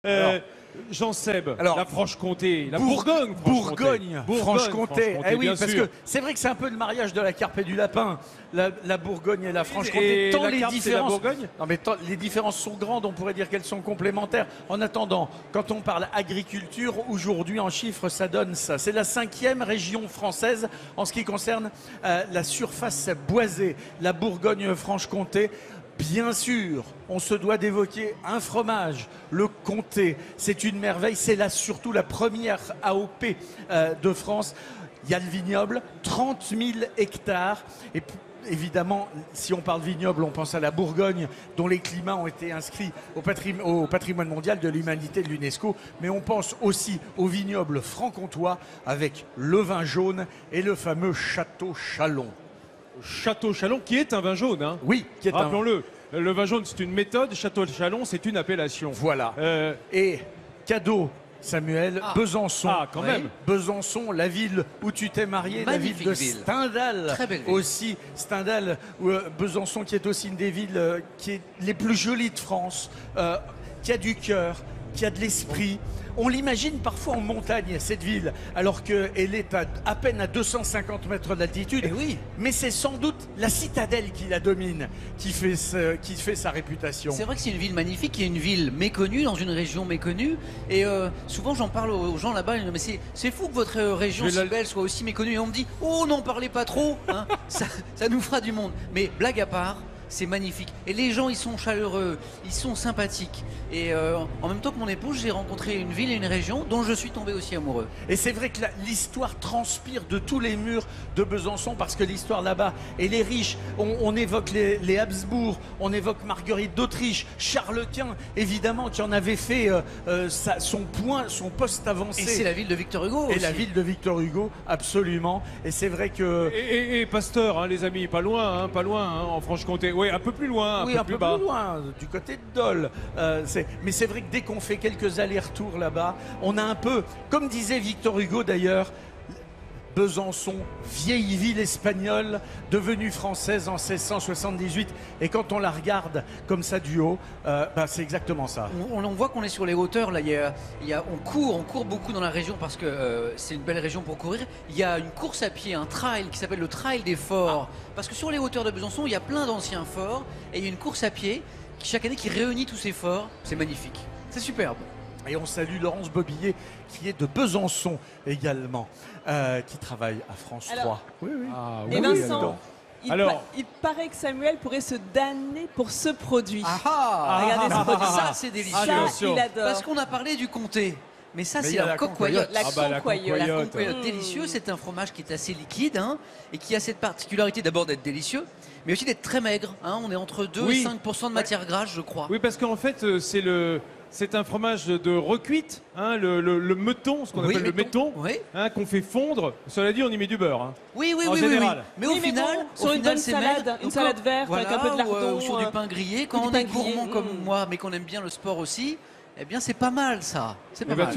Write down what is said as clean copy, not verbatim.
Alors, Jean-Seb, la Franche-Comté, la Bourgogne-Franche-Comté. Eh oui, parce sûr. que c'est vrai que c'est un peu le mariage de la carpe et du lapin, la Bourgogne et la Franche-Comté. Et la carpe, c'est la Bourgogne ? Non, mais les différences sont grandes, on pourrait dire qu'elles sont complémentaires. En attendant, quand on parle agriculture, aujourd'hui en chiffres, ça donne ça. C'est la 5e région française en ce qui concerne la surface boisée, la Bourgogne-Franche-Comté. Bien sûr, on se doit d'évoquer un fromage, le comté. C'est une merveille, c'est là surtout la première AOP de France. Il y a le vignoble, 30 000 hectares. Et évidemment, si on parle vignoble, on pense à la Bourgogne, dont les climats ont été inscrits au patrimoine mondial de l'humanité de l'UNESCO. Mais on pense aussi au vignoble franc-comtois avec le vin jaune et le fameux Château Chalon. Château Chalon, qui est un vin jaune. Hein. Oui, qui est Rappelons-le, le vin jaune, c'est une méthode. Château Chalon, c'est une appellation. Voilà. Et cadeau, Samuel, Besançon. Ah, quand même. Besançon, la ville où tu t'es marié, Magnifique la ville de ville. Stendhal. Très belle ville. Aussi, Stendhal, Besançon, qui est aussi une des villes qui est les plus jolies de France, qui a du cœur, qui a de l'esprit. On l'imagine parfois en montagne, cette ville, alors qu'elle est à peine à 250 mètres d'altitude. Eh oui. Mais c'est sans doute la citadelle qui la domine, qui fait sa réputation. C'est vrai que c'est une ville magnifique, qui est une ville méconnue, dans une région méconnue. Et souvent, j'en parle aux gens là-bas, ils me disent, mais c'est fou que votre région si belle soit aussi méconnue. Et on me dit, oh, n'en parlez pas trop, hein, ça nous fera du monde. Mais blague à part, c'est magnifique. Et les gens, ils sont chaleureux, ils sont sympathiques. Et en même temps que mon épouse, j'ai rencontré une ville et une région dont je suis tombé aussi amoureux. Et c'est vrai que l'histoire transpire de tous les murs de Besançon, parce que l'histoire là-bas, elle est riche. On évoque les Habsbourg, on évoque Marguerite d'Autriche, Charles Quint, évidemment, qui en avait fait son poste avancé. Et c'est la ville de Victor Hugo aussi. Et la ville de Victor Hugo, absolument. Et c'est vrai que... Et Pasteur, hein, les amis, pas loin, en Franche-Comté. Oui, un peu plus loin, un peu plus bas. plus loin, du côté de Dole. Mais c'est vrai que dès qu'on fait quelques allers-retours là-bas, on a un peu, comme disait Victor Hugo d'ailleurs, Besançon, vieille ville espagnole, devenue française en 1678. Et quand on la regarde comme ça du haut, c'est exactement ça. On voit qu'on est sur les hauteurs. Là, on court beaucoup dans la région parce que c'est une belle région pour courir. Il y a une course à pied, un trail qui s'appelle le Trail des Forts. Parce que sur les hauteurs de Besançon, il y a plein d'anciens forts. Et il y a une course à pied chaque année qui réunit tous ces forts. C'est magnifique. C'est superbe. Et on salue Laurence Bobillet, qui est de Besançon également, qui travaille à France 3. Oui. Ah, Et Vincent, alors, il paraît que Samuel pourrait se damner pour ce produit. Regardez ce produit. Ça, c'est délicieux. Ça, il adore. Parce qu'on a parlé du comté. Mais ça, c'est la concoyote. La concoyote. La concoyote délicieux, c'est un fromage qui est assez liquide et qui a cette particularité d'abord d'être délicieux, mais aussi d'être très maigre. On est entre 2 et 5% de matière grasse, je crois. Oui, parce qu'en fait, c'est un fromage de recuite, le meuton, ce qu'on appelle le meuton, qu'on fait fondre. Cela dit, on y met du beurre. Oui. Mais au final, sur une bonne salade, une salade verte avec un peu de lardon. Ou sur du pain grillé. Quand on est gourmand comme moi, mais qu'on aime bien le sport aussi, eh bien, c'est pas mal ça. C'est pas mal.